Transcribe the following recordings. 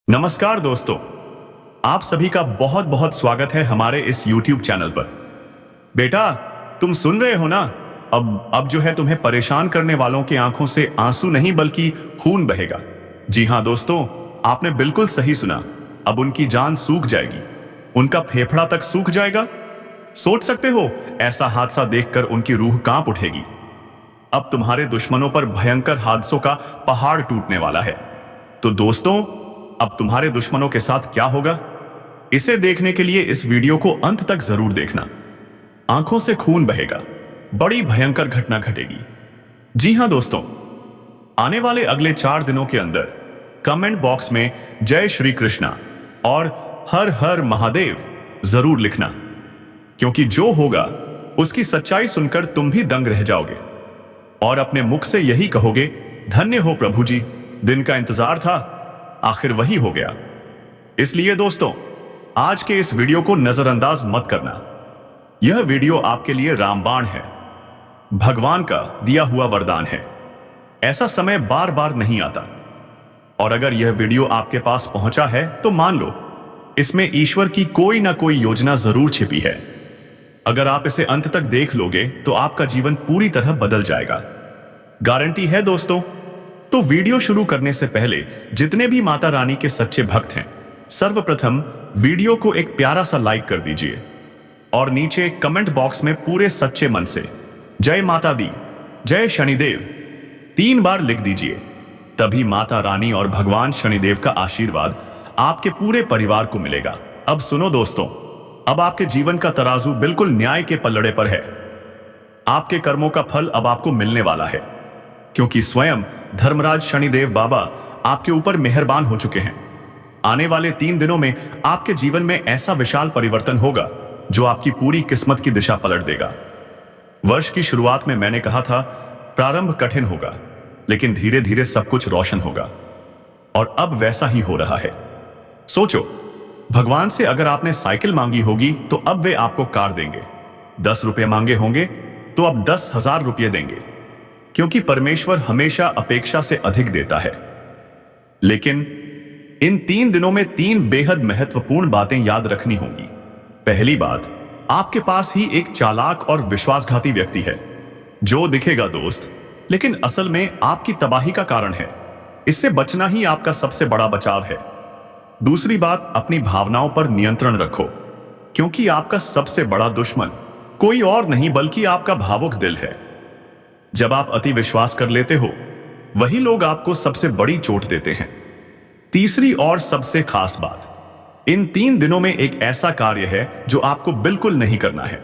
नमस्कार दोस्तों, आप सभी का बहुत बहुत स्वागत है हमारे इस YouTube चैनल पर। बेटा, तुम सुन रहे हो ना? अब जो है तुम्हें परेशान करने वालों की आंखों से आंसू नहीं बल्कि खून बहेगा। जी हाँ दोस्तों, आपने बिल्कुल सही सुना। अब उनकी जान सूख जाएगी, उनका फेफड़ा तक सूख जाएगा। सोच सकते हो, ऐसा हादसा देखकर उनकी रूह कांप उठेगी। अब तुम्हारे दुश्मनों पर भयंकर हादसों का पहाड़ टूटने वाला है। तो दोस्तों, अब तुम्हारे दुश्मनों के साथ क्या होगा, इसे देखने के लिए इस वीडियो को अंत तक जरूर देखना। आंखों से खून बहेगा, बड़ी भयंकर घटना घटेगी। जी हां दोस्तों, आने वाले अगले 4 दिनों के अंदर कमेंट बॉक्स में जय श्री कृष्णा और हर हर महादेव जरूर लिखना, क्योंकि जो होगा उसकी सच्चाई सुनकर तुम भी दंग रह जाओगे और अपने मुख से यही कहोगे, धन्य हो प्रभु जी, दिन का इंतजार था, आखिर वही हो गया। इसलिए दोस्तों, आज के इस वीडियो को नजरअंदाज मत करना। यह वीडियो आपके लिए रामबाण है, भगवान का दिया हुआ वरदान है। ऐसा समय बार बार नहीं आता, और अगर यह वीडियो आपके पास पहुंचा है तो मान लो इसमें ईश्वर की कोई ना कोई योजना जरूर छिपी है। अगर आप इसे अंत तक देख लोगे तो आपका जीवन पूरी तरह बदल जाएगा, गारंटी है दोस्तों। तो वीडियो शुरू करने से पहले जितने भी माता रानी के सच्चे भक्त हैं, सर्वप्रथम वीडियो को एक प्यारा सा लाइक कर दीजिए और नीचे कमेंट बॉक्स में पूरे सच्चे मन से जय माता दी, जय शनिदेव 3 बार लिख दीजिए। तभी माता रानी और भगवान शनिदेव का आशीर्वाद आपके पूरे परिवार को मिलेगा। अब सुनो दोस्तों, अब आपके जीवन का तराजू बिल्कुल न्याय के पलड़े पर है। आपके कर्मों का फल अब आपको मिलने वाला है, क्योंकि स्वयं धर्मराज शनिदेव बाबा आपके ऊपर मेहरबान हो चुके हैं। आने वाले 3 दिनों में आपके जीवन में ऐसा विशाल परिवर्तन होगा जो आपकी पूरी किस्मत की दिशा पलट देगा। वर्ष की शुरुआत में मैंने कहा था, प्रारंभ कठिन होगा लेकिन धीरे धीरे सब कुछ रोशन होगा, और अब वैसा ही हो रहा है। सोचो, भगवान से अगर आपने साइकिल मांगी होगी तो अब वे आपको कार देंगे। 10 रुपये मांगे होंगे तो अब 10,000 रुपये देंगे, क्योंकि परमेश्वर हमेशा अपेक्षा से अधिक देता है। लेकिन इन 3 दिनों में 3 बेहद महत्वपूर्ण बातें याद रखनी होंगी। पहली बात, आपके पास ही एक चालाक और विश्वासघाती व्यक्ति है जो दिखेगा दोस्त, लेकिन असल में आपकी तबाही का कारण है। इससे बचना ही आपका सबसे बड़ा बचाव है। दूसरी बात, अपनी भावनाओं पर नियंत्रण रखो, क्योंकि आपका सबसे बड़ा दुश्मन कोई और नहीं बल्कि आपका भावुक दिल है। जब आप अति विश्वास कर लेते हो, वही लोग आपको सबसे बड़ी चोट देते हैं। तीसरी और सबसे खास बात, इन 3 दिनों में एक ऐसा कार्य है जो आपको बिल्कुल नहीं करना है।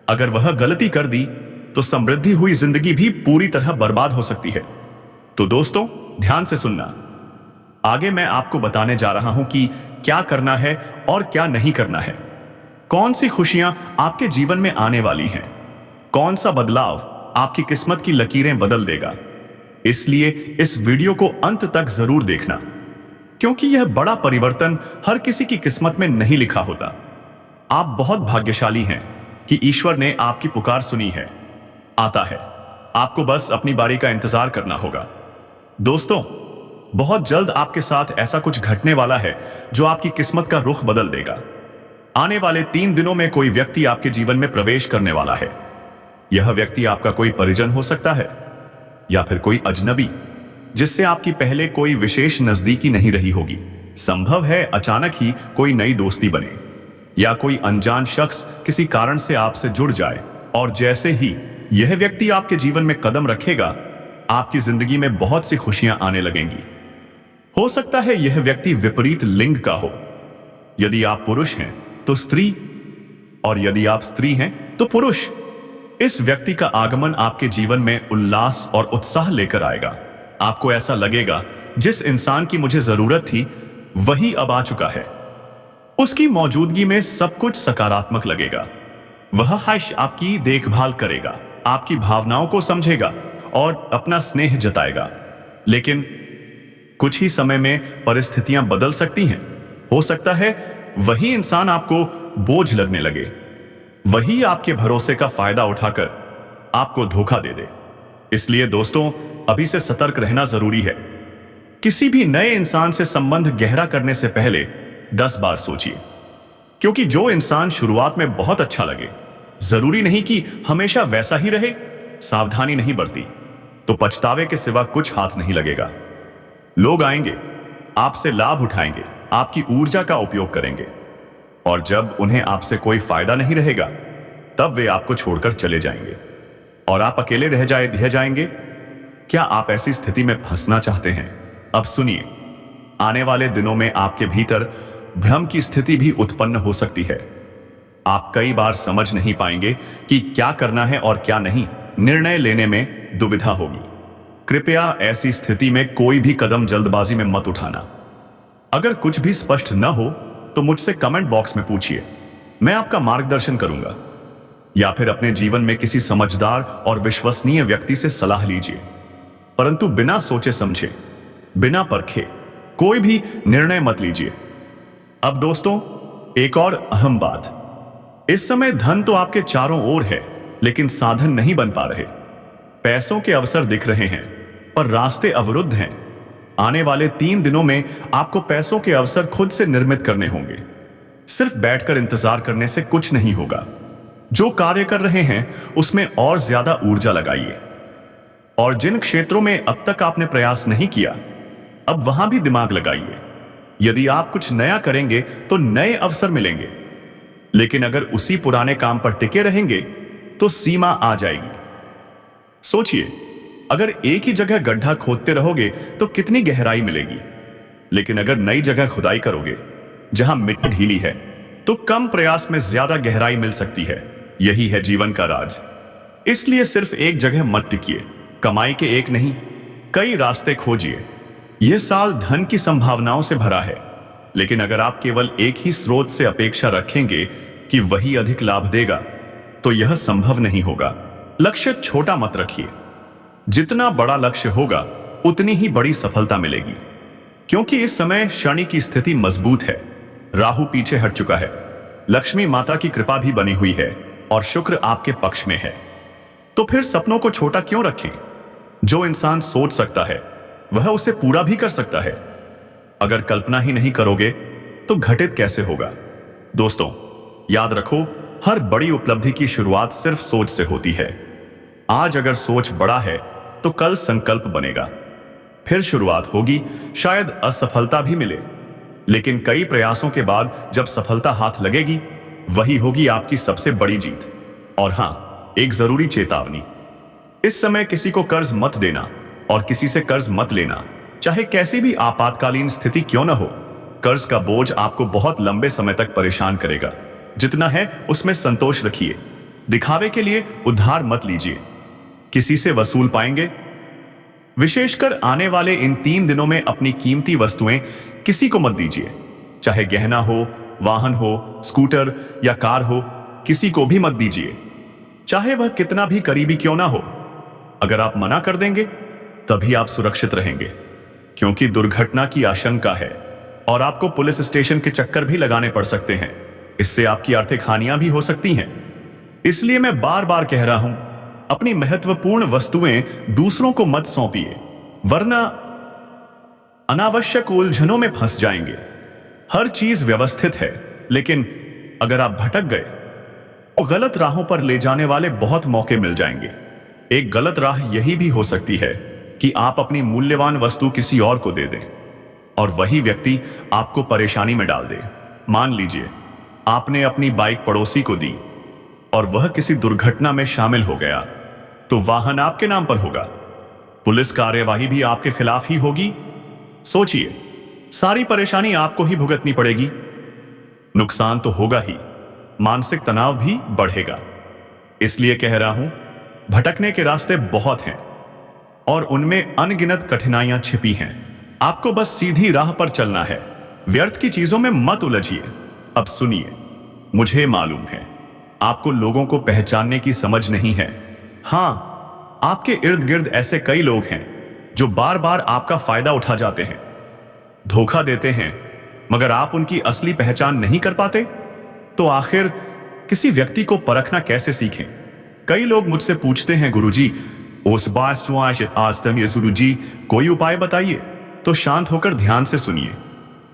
अगर वह गलती कर दी तो समृद्धि हुई जिंदगी भी पूरी तरह बर्बाद हो सकती है। तो दोस्तों, ध्यान से सुनना। आगे मैं आपको बताने जा रहा हूं कि क्या करना है और क्या नहीं करना है, कौन सी खुशियां आपके जीवन में आने वाली हैं, कौन सा बदलाव आपकी किस्मत की लकीरें बदल देगा। इसलिए इस वीडियो को अंत तक जरूर देखना, क्योंकि यह बड़ा परिवर्तन हर किसी की किस्मत में नहीं लिखा होता। आप बहुत भाग्यशाली हैं कि ईश्वर ने आपकी पुकार सुनी है। आता है, आपको बस अपनी बारी का इंतजार करना होगा। दोस्तों, बहुत जल्द आपके साथ ऐसा कुछ घटने वाला है जो आपकी किस्मत का रुख बदल देगा। आने वाले 3 दिनों में कोई व्यक्ति आपके जीवन में प्रवेश करने वाला है। यह व्यक्ति आपका कोई परिजन हो सकता है, या फिर कोई अजनबी जिससे आपकी पहले कोई विशेष नजदीकी नहीं रही होगी। संभव है अचानक ही कोई नई दोस्ती बने, या कोई अनजान शख्स किसी कारण से आपसे जुड़ जाए, और जैसे ही यह व्यक्ति आपके जीवन में कदम रखेगा, आपकी जिंदगी में बहुत सी खुशियां आने लगेंगी। हो सकता है यह व्यक्ति विपरीत लिंग का हो। यदि आप पुरुष हैं तो स्त्री, और यदि आप स्त्री हैं तो पुरुष। इस व्यक्ति का आगमन आपके जीवन में उल्लास और उत्साह लेकर आएगा। आपको ऐसा लगेगा, जिस इंसान की मुझे जरूरत थी वही अब आ चुका है। उसकी मौजूदगी में सब कुछ सकारात्मक लगेगा। वह आपकी देखभाल करेगा, आपकी भावनाओं को समझेगा और अपना स्नेह जताएगा। लेकिन कुछ ही समय में परिस्थितियां बदल सकती हैं। हो सकता है वही इंसान आपको बोझ लगने लगे, वही आपके भरोसे का फायदा उठाकर आपको धोखा दे दे। इसलिए दोस्तों, अभी से सतर्क रहना जरूरी है। किसी भी नए इंसान से संबंध गहरा करने से पहले 10 बार सोचिए, क्योंकि जो इंसान शुरुआत में बहुत अच्छा लगे, जरूरी नहीं कि हमेशा वैसा ही रहे। सावधानी नहीं बरती तो पछतावे के सिवा कुछ हाथ नहीं लगेगा। लोग आएंगे, आपसे लाभ उठाएंगे, आपकी ऊर्जा का उपयोग करेंगे, और जब उन्हें आपसे कोई फायदा नहीं रहेगा तब वे आपको छोड़कर चले जाएंगे और आप अकेले रह जाएंगे। क्या आप ऐसी स्थिति में फंसना चाहते हैं? अब सुनिए, आने वाले दिनों में आपके भीतर भ्रम की स्थिति भी उत्पन्न हो सकती है। आप कई बार समझ नहीं पाएंगे कि क्या करना है और क्या नहीं। निर्णय लेने में दुविधा होगी। कृपया ऐसी स्थिति में कोई भी कदम जल्दबाजी में मत उठाना। अगर कुछ भी स्पष्ट न हो तो मुझसे कमेंट बॉक्स में पूछिए, मैं आपका मार्गदर्शन करूंगा, या फिर अपने जीवन में किसी समझदार और विश्वसनीय व्यक्ति से सलाह लीजिए। परंतु बिना सोचे समझे, बिना परखे कोई भी निर्णय मत लीजिए। अब दोस्तों, एक और अहम बात, इस समय धन तो आपके चारों ओर है, लेकिन साधन नहीं बन पा रहे। पैसों के अवसर दिख रहे हैं पर रास्ते अवरुद्ध हैं। आने वाले 3 दिनों में आपको पैसों के अवसर खुद से निर्मित करने होंगे। सिर्फ बैठकर इंतजार करने से कुछ नहीं होगा। जो कार्य कर रहे हैं उसमें और ज्यादा ऊर्जा लगाइए, और जिन क्षेत्रों में अब तक आपने प्रयास नहीं किया, अब वहां भी दिमाग लगाइए। यदि आप कुछ नया करेंगे तो नए अवसर मिलेंगे, लेकिन अगर उसी पुराने काम पर टिके रहेंगे तो सीमा आ जाएगी। सोचिए, अगर एक ही जगह गड्ढा खोदते रहोगे तो कितनी गहराई मिलेगी, लेकिन अगर नई जगह खुदाई करोगे जहां मिट्टी ढीली है तो कम प्रयास में ज्यादा गहराई मिल सकती है। यही है जीवन का राज। इसलिए सिर्फ एक जगह मत टिकिए। कमाई के एक नहीं, कई रास्ते खोजिए। यह साल धन की संभावनाओं से भरा है, लेकिन अगर आप केवल एक ही स्रोत से अपेक्षा रखेंगे कि वही अधिक लाभ देगा तो यह संभव नहीं होगा। लक्ष्य छोटा मत रखिए। जितना बड़ा लक्ष्य होगा उतनी ही बड़ी सफलता मिलेगी, क्योंकि इस समय शनि की स्थिति मजबूत है। राहु पीछे हट चुका है, लक्ष्मी माता की कृपा भी बनी हुई है और शुक्र आपके पक्ष में है। तो फिर सपनों को छोटा क्यों रखें? जो इंसान सोच सकता है वह उसे पूरा भी कर सकता है। अगर कल्पना ही नहीं करोगे तो घटित कैसे होगा? दोस्तों, याद रखो, हर बड़ी उपलब्धि की शुरुआत सिर्फ सोच से होती है। आज अगर सोच बड़ा है तो कल संकल्प बनेगा, फिर शुरुआत होगी। शायद असफलता भी मिले, लेकिन कई प्रयासों के बाद जब सफलता हाथ लगेगी, वही होगी आपकी सबसे बड़ी जीत। और हां, एक जरूरी चेतावनी, इस समय किसी को कर्ज मत देना और किसी से कर्ज मत लेना, चाहे कैसी भी आपातकालीन स्थिति क्यों न हो। कर्ज का बोझ आपको बहुत लंबे समय तक परेशान करेगा। जितना है उसमें संतोष रखिए। दिखावे के लिए उधार मत लीजिए, किसी से वसूल पाएंगे। विशेषकर आने वाले इन 3 दिनों में अपनी कीमती वस्तुएं किसी को मत दीजिए, चाहे गहना हो, वाहन हो, स्कूटर या कार हो, किसी को भी मत दीजिए, चाहे वह कितना भी करीबी क्यों ना हो। अगर आप मना कर देंगे तभी आप सुरक्षित रहेंगे, क्योंकि दुर्घटना की आशंका है और आपको पुलिस स्टेशन के चक्कर भी लगाने पड़ सकते हैं। इससे आपकी आर्थिक हानियां भी हो सकती हैं। इसलिए मैं बार बार कह रहा हूं, अपनी महत्वपूर्ण वस्तुएं दूसरों को मत सौंपिए, वरना अनावश्यक उलझनों में फंस जाएंगे। हर चीज व्यवस्थित है, लेकिन अगर आप भटक गए तो गलत राहों पर ले जाने वाले बहुत मौके मिल जाएंगे। एक गलत राह यही भी हो सकती है कि आप अपनी मूल्यवान वस्तु किसी और को दे दें और वही व्यक्ति आपको परेशानी में डाल दे। मान लीजिए आपने अपनी बाइक पड़ोसी को दी और वह किसी दुर्घटना में शामिल हो गया, तो वाहन आपके नाम पर होगा, पुलिस कार्यवाही भी आपके खिलाफ ही होगी। सोचिए, सारी परेशानी आपको ही भुगतनी पड़ेगी। नुकसान तो होगा ही, मानसिक तनाव भी बढ़ेगा। इसलिए कह रहा हूं, भटकने के रास्ते बहुत हैं और उनमें अनगिनत कठिनाइयां छिपी हैं। आपको बस सीधी राह पर चलना है, व्यर्थ की चीजों में मत उलझिए। अब सुनिए, मुझे मालूम है आपको लोगों को पहचानने की समझ नहीं है। हां, आपके इर्द गिर्द ऐसे कई लोग हैं जो बार बार आपका फायदा उठा जाते हैं, धोखा देते हैं, मगर आप उनकी असली पहचान नहीं कर पाते। तो आखिर किसी व्यक्ति को परखना कैसे सीखें? कई लोग मुझसे पूछते हैं, गुरुजी, उस बात गुरुजी, कोई उपाय बताइए। तो शांत होकर ध्यान से सुनिए।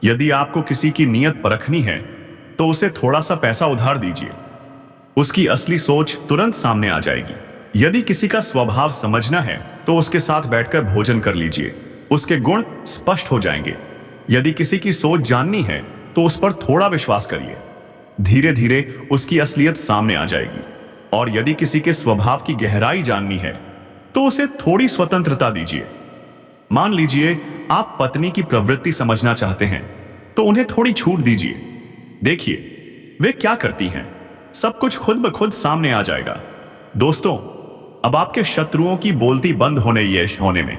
यदि आपको किसी की नीयत परखनी है तो उसे थोड़ा सा पैसा उधार दीजिए, उसकी असली सोच तुरंत सामने आ जाएगी। यदि किसी का स्वभाव समझना है तो उसके साथ बैठकर भोजन कर लीजिए, उसके गुण स्पष्ट हो जाएंगे। यदि किसी की सोच जाननी है तो उस पर थोड़ा विश्वास करिए, धीरे धीरे उसकी असलियत सामने आ जाएगी। और यदि किसी के स्वभाव की गहराई जाननी है तो उसे थोड़ी स्वतंत्रता दीजिए। मान लीजिए आप पत्नी की प्रवृत्ति समझना चाहते हैं तो उन्हें थोड़ी छूट दीजिए, देखिए वे क्या करती हैं, सब कुछ खुद ब खुद सामने आ जाएगा। दोस्तों, अब आपके शत्रुओं की बोलती बंद होने में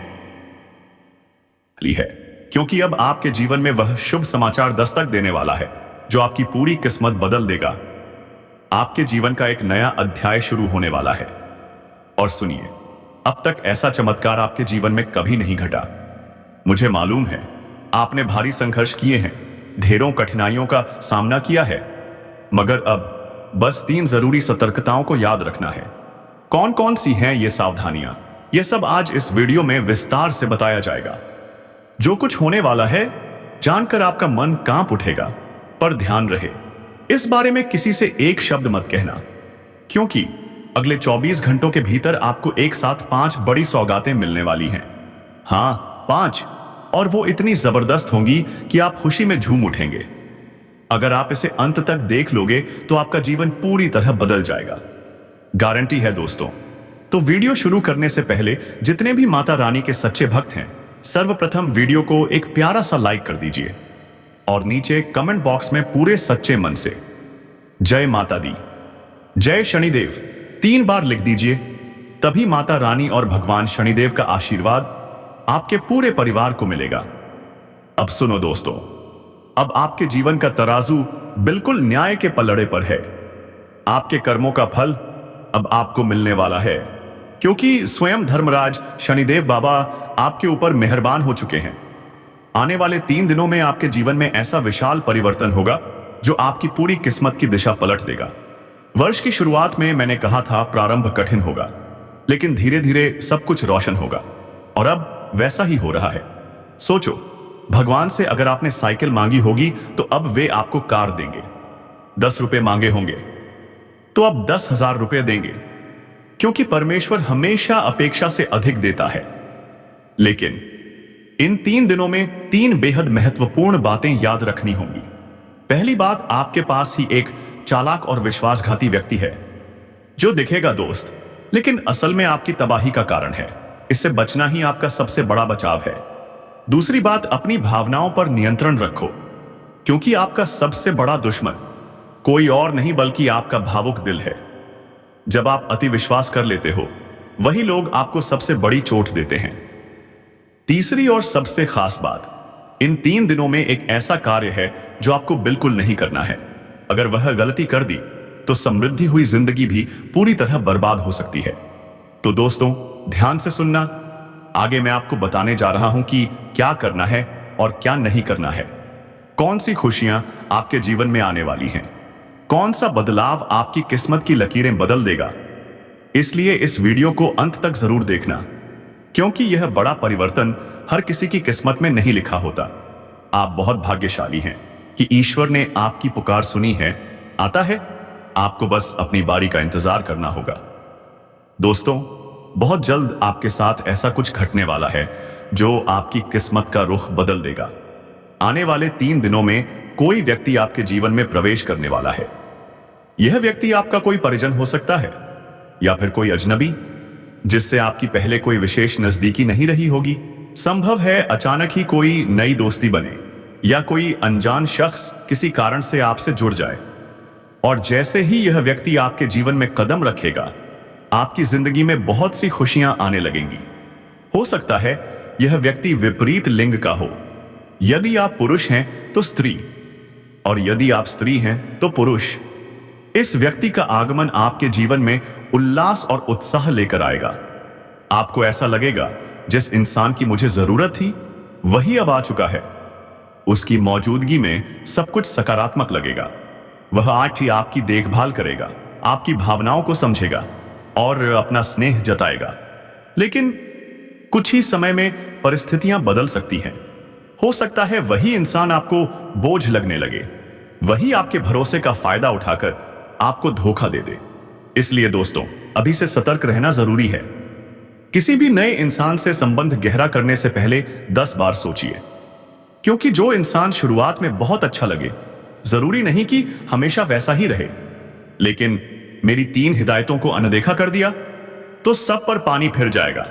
है, क्योंकि अब आपके जीवन में वह शुभ समाचार दस्तक देने वाला है जो आपकी पूरी किस्मत बदल देगा। आपके जीवन का एक नया अध्याय शुरू होने वाला है। और सुनिए, अब तक ऐसा चमत्कार आपके जीवन में कभी नहीं घटा। मुझे मालूम है आपने भारी संघर्ष किए हैं, ढेरों कठिनाइयों का सामना किया है, मगर अब बस 3 जरूरी सतर्कताओं को याद रखना है। कौन कौन सी हैं ये सावधानियां, ये सब आज इस वीडियो में विस्तार से बताया जाएगा। जो कुछ होने वाला है जानकर आपका मन कांप उठेगा, पर ध्यान रहे इस बारे में किसी से एक शब्द मत कहना, क्योंकि अगले 24 घंटों के भीतर आपको एक साथ 5 बड़ी सौगातें मिलने वाली हैं। हाँ, 5, और वो इतनी जबरदस्त होंगी कि आप खुशी में झूम उठेंगे। अगर आप इसे अंत तक देख लोगे तो आपका जीवन पूरी तरह बदल जाएगा, गारंटी है दोस्तों। तो वीडियो शुरू करने से पहले जितने भी माता रानी के सच्चे भक्त हैं, सर्वप्रथम वीडियो को एक प्यारा सा लाइक कर दीजिए और नीचे कमेंट बॉक्स में पूरे सच्चे मन से जय माता दी, जय शनिदेव 3 बार लिख दीजिए। तभी माता रानी और भगवान शनिदेव का आशीर्वाद आपके पूरे परिवार को मिलेगा। अब सुनो दोस्तों, अब आपके जीवन का तराजू बिल्कुल न्याय के पलड़े पर है। आपके कर्मों का फल अब आपको मिलने वाला है, क्योंकि स्वयं धर्मराज शनिदेव बाबा आपके ऊपर मेहरबान हो चुके हैं। आने वाले 3 दिनों में आपके जीवन में ऐसा विशाल परिवर्तन होगा जो आपकी पूरी किस्मत की दिशा पलट देगा। वर्ष की शुरुआत में मैंने कहा था प्रारंभ कठिन होगा, लेकिन धीरे धीरे सब कुछ रोशन होगा, और अब वैसा ही हो रहा है। सोचो, भगवान से अगर आपने साइकिल मांगी होगी तो अब वे आपको कार देंगे। 10 रुपए मांगे होंगे तो अब 10,000 रुपए देंगे, क्योंकि परमेश्वर हमेशा अपेक्षा से अधिक देता है। लेकिन इन 3 दिनों में 3 बेहद महत्वपूर्ण बातें याद रखनी होंगी। पहली बात, आपके पास ही एक चालाक और विश्वासघाती व्यक्ति है जो दिखेगा दोस्त, लेकिन असल में आपकी तबाही का कारण है। इससे बचना ही आपका सबसे बड़ा बचाव है। दूसरी बात, अपनी भावनाओं पर नियंत्रण रखो, क्योंकि आपका सबसे बड़ा दुश्मन कोई और नहीं बल्कि आपका भावुक दिल है। जब आप अति विश्वास कर लेते हो, वही लोग आपको सबसे बड़ी चोट देते हैं। तीसरी और सबसे खास बात, इन 3 दिनों में एक ऐसा कार्य है जो आपको बिल्कुल नहीं करना है। अगर वह गलती कर दी तो समृद्धि हुई जिंदगी भी पूरी तरह बर्बाद हो सकती है। तो दोस्तों, ध्यान से सुनना, आगे मैं आपको बताने जा रहा हूं कि क्या करना है और क्या नहीं करना है। कौन सी खुशियां आपके जीवन में आने वाली हैं, कौन सा बदलाव आपकी किस्मत की लकीरें बदल देगा। इसलिए इस वीडियो को अंत तक जरूर देखना, क्योंकि यह बड़ा परिवर्तन हर किसी की किस्मत में नहीं लिखा होता। आप बहुत भाग्यशाली हैं कि ईश्वर ने आपकी पुकार सुनी है। आता है, आपको बस अपनी बारी का इंतजार करना होगा। दोस्तों, बहुत जल्द आपके साथ ऐसा कुछ घटने वाला है जो आपकी किस्मत का रुख बदल देगा। आने वाले 3 दिनों में कोई व्यक्ति आपके जीवन में प्रवेश करने वाला है। यह व्यक्ति आपका कोई परिजन हो सकता है, या फिर कोई अजनबी जिससे आपकी पहले कोई विशेष नजदीकी नहीं रही होगी। संभव है अचानक ही कोई नई दोस्ती बने, या कोई अनजान शख्स किसी कारण से आपसे जुड़ जाए। और जैसे ही यह व्यक्ति आपके जीवन में कदम रखेगा, आपकी जिंदगी में बहुत सी खुशियां आने लगेंगी। हो सकता है यह व्यक्ति विपरीत लिंग का हो। यदि आप पुरुष हैं तो स्त्री, और यदि आप स्त्री हैं तो पुरुष। इस व्यक्ति का आगमन आपके जीवन में उल्लास और उत्साह लेकर आएगा। आपको ऐसा लगेगा जिस इंसान की मुझे जरूरत थी वही अब आ चुका है। उसकी मौजूदगी में सब कुछ सकारात्मक लगेगा। वह आज ही आपकी देखभाल करेगा, आपकी भावनाओं को समझेगा और अपना स्नेह जताएगा। लेकिन कुछ ही समय में परिस्थितियां बदल सकती हैं। हो सकता है वही इंसान आपको बोझ लगने लगे, वही आपके भरोसे का फायदा उठाकर आपको धोखा दे दे। इसलिए दोस्तों, अभी से सतर्क रहना जरूरी है। किसी भी नए इंसान से संबंध गहरा करने से पहले 10 बार सोचिए, क्योंकि जो इंसान शुरुआत में बहुत अच्छा लगे, जरूरी नहीं कि हमेशा वैसा ही रहे। लेकिन मेरी 3 हिदायतों को अनदेखा कर दिया तो सब पर पानी फिर जाएगा।